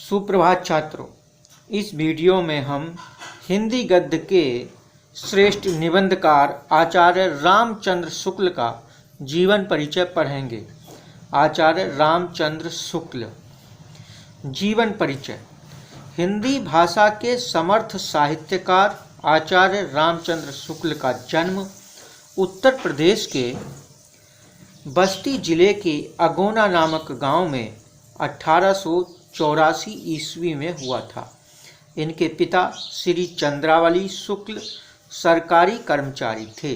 सुप्रभात छात्रों, इस वीडियो में हम हिंदी गद्य के श्रेष्ठ निबंधकार आचार्य रामचंद्र शुक्ल का जीवन परिचय पढ़ेंगे। आचार्य रामचंद्र शुक्ल जीवन परिचय। हिंदी भाषा के समर्थ साहित्यकार आचार्य रामचंद्र शुक्ल का जन्म उत्तर प्रदेश के बस्ती जिले के अगोना नामक गांव में 1884 ईस्वी में हुआ था। इनके पिता श्री चंद्रावली शुक्ल सरकारी कर्मचारी थे।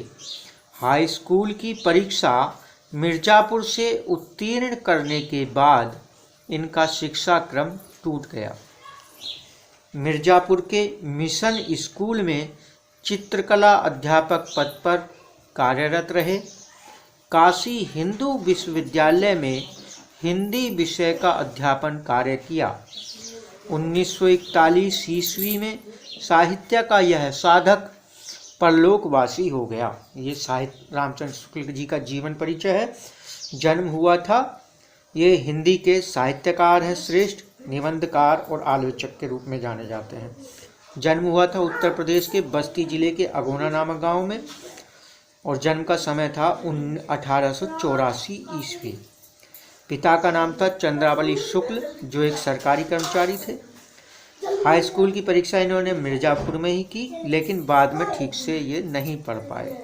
हाई स्कूल की परीक्षा मिर्जापुर से उत्तीर्ण करने के बाद इनका शिक्षा क्रम टूट गया। मिर्जापुर के मिशन स्कूल में चित्रकला अध्यापक पद पर कार्यरत रहे। काशी हिंदू विश्वविद्यालय में हिंदी विषय का अध्यापन कार्य किया। 1941 ईस्वी में साहित्य का यह साधक परलोकवासी हो गया। ये साहित्य रामचंद्र शुक्ल जी का जीवन परिचय है। जन्म हुआ था। ये हिंदी के साहित्यकार हैं, श्रेष्ठ निबंधकार और आलोचक के रूप में जाने जाते हैं। जन्म हुआ था उत्तर प्रदेश के बस्ती जिले के अगोना नामक गांव में और जन्म का समय था 1884 ईस्वी। पिता का नाम था चंद्रावली शुक्ल, जो एक सरकारी कर्मचारी थे। हाई स्कूल की परीक्षा इन्होंने मिर्जापुर में ही की, लेकिन बाद में ठीक से ये नहीं पढ़ पाए।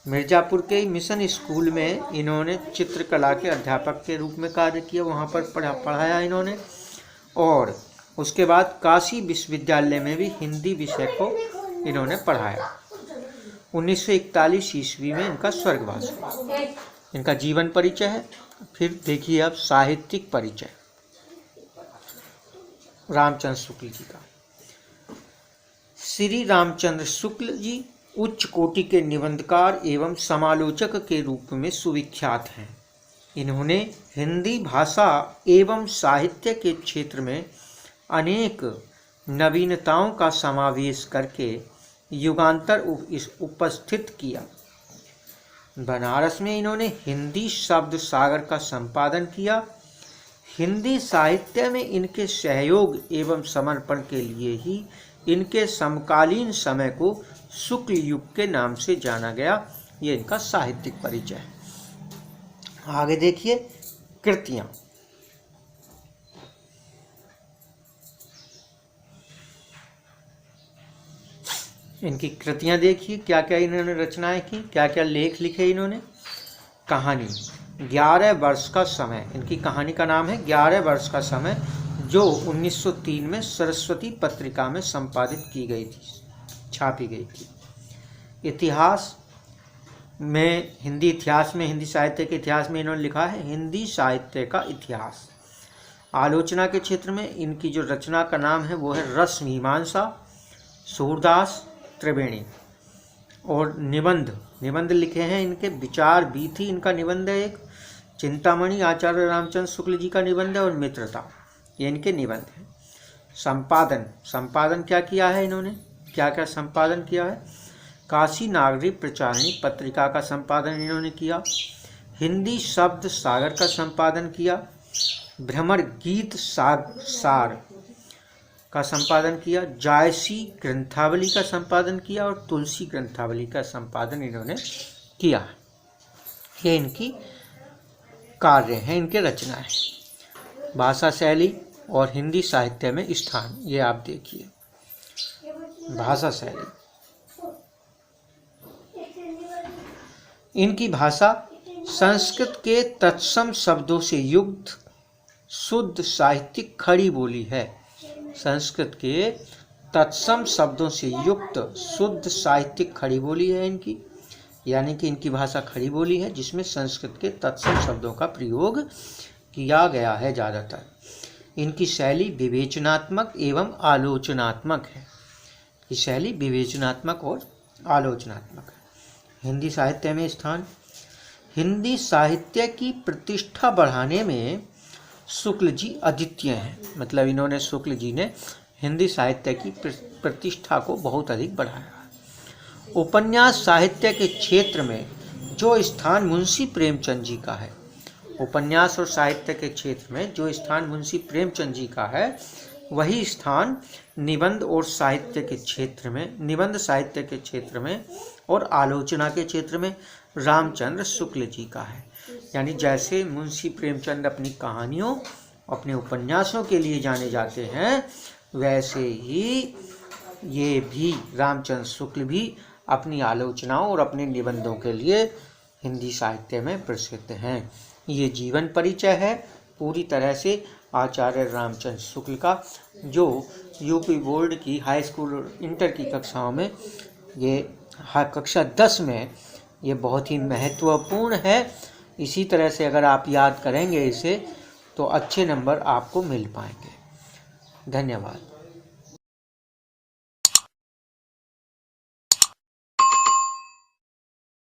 मिर्जापुर के मिशन स्कूल में इन्होंने चित्रकला के अध्यापक के रूप में कार्य किया, वहाँ पर पढ़ाया इन्होंने। और उसके बाद काशी विश्वविद्यालय में भी हिंदी विषय को इन्होंने पढ़ाया। 1941 ईस्वी में इनका स्वर्गवास हुआ। इनका जीवन परिचय है। फिर देखिए अब साहित्यिक परिचय रामचंद्र शुक्ल जी का। श्री रामचंद्र शुक्ल जी उच्च कोटि के निबंधकार एवं समालोचक के रूप में सुविख्यात हैं। इन्होंने हिंदी भाषा एवं साहित्य के क्षेत्र में अनेक नवीनताओं का समावेश करके युगांतर उपस्थित किया। बनारस में इन्होंने हिंदी शब्द सागर का संपादन किया। हिंदी साहित्य में इनके सहयोग एवं समर्पण के लिए ही इनके समकालीन समय को शुक्ल युग के नाम से जाना गया। ये इनका साहित्यिक परिचय है। आगे देखिए कृतियां। इनकी कृतियां देखिए, क्या क्या इन्होंने रचनाएं की, क्या क्या लेख लिखे इन्होंने। कहानी 11 वर्ष का समय, इनकी कहानी का नाम है 11 वर्ष का समय, जो 1903 में सरस्वती पत्रिका में संपादित की गई थी, छापी गई थी। इतिहास में, हिंदी इतिहास में, हिंदी साहित्य के इतिहास में इन्होंने लिखा है हिंदी साहित्य का इतिहास। आलोचना के क्षेत्र में इनकी जो रचना का नाम है वो है रस मीमांसा, सूरदास, त्रिवेणी। और निबंध लिखे हैं इनके विचार बीथी, इनका निबंध है एक। चिंतामणि आचार्य रामचंद्र शुक्ल जी का निबंध है और मित्रता, ये इनके निबंध हैं। संपादन क्या किया है इन्होंने, क्या क्या संपादन किया है। काशी नागरिक प्रचारिणी पत्रिका का संपादन इन्होंने किया। हिंदी शब्द सागर का संपादन किया। भ्रमर गीत सार का संपादन किया। जायसी ग्रंथावली का संपादन किया और तुलसी ग्रंथावली का संपादन इन्होंने किया। ये इनकी कार्य हैं, इनके रचना है। भाषा शैली और हिंदी साहित्य में स्थान, ये आप देखिए। भाषा शैली, इनकी भाषा संस्कृत के तत्सम शब्दों से युक्त शुद्ध साहित्यिक खड़ी बोली है। संस्कृत के तत्सम शब्दों से युक्त शुद्ध साहित्यिक खड़ी बोली है इनकी, यानी कि इनकी भाषा खड़ी बोली है जिसमें संस्कृत के तत्सम शब्दों का प्रयोग किया गया है ज़्यादातर। इनकी शैली विवेचनात्मक एवं आलोचनात्मक है। ये शैली विवेचनात्मक और आलोचनात्मक है। हिंदी साहित्य में स्थान, हिंदी साहित्य की प्रतिष्ठा बढ़ाने में शुक्ल जी अद्वितीय हैं। मतलब इन्होंने, शुक्ल जी ने हिंदी साहित्य की प्रतिष्ठा को बहुत अधिक बढ़ाया। उपन्यास साहित्य के क्षेत्र में जो स्थान मुंशी प्रेमचंद जी का है, उपन्यास और साहित्य के क्षेत्र में जो स्थान मुंशी प्रेमचंद जी का है, वही स्थान निबंध साहित्य के क्षेत्र में और आलोचना के क्षेत्र में रामचंद्र शुक्ल जी का है। यानी जैसे मुंशी प्रेमचंद अपनी कहानियों, अपने उपन्यासों के लिए जाने जाते हैं, वैसे ही ये भी रामचंद्र शुक्ल भी अपनी आलोचनाओं और अपने निबंधों के लिए हिंदी साहित्य में प्रसिद्ध हैं। ये जीवन परिचय है पूरी तरह से आचार्य रामचंद्र शुक्ल का, जो यूपी बोर्ड की हाई स्कूल और इंटर की कक्षाओं में, ये कक्षा 10 में ये बहुत ही महत्वपूर्ण है। इसी तरह से अगर आप याद करेंगे इसे तो अच्छे नंबर आपको मिल पाएंगे। धन्यवाद।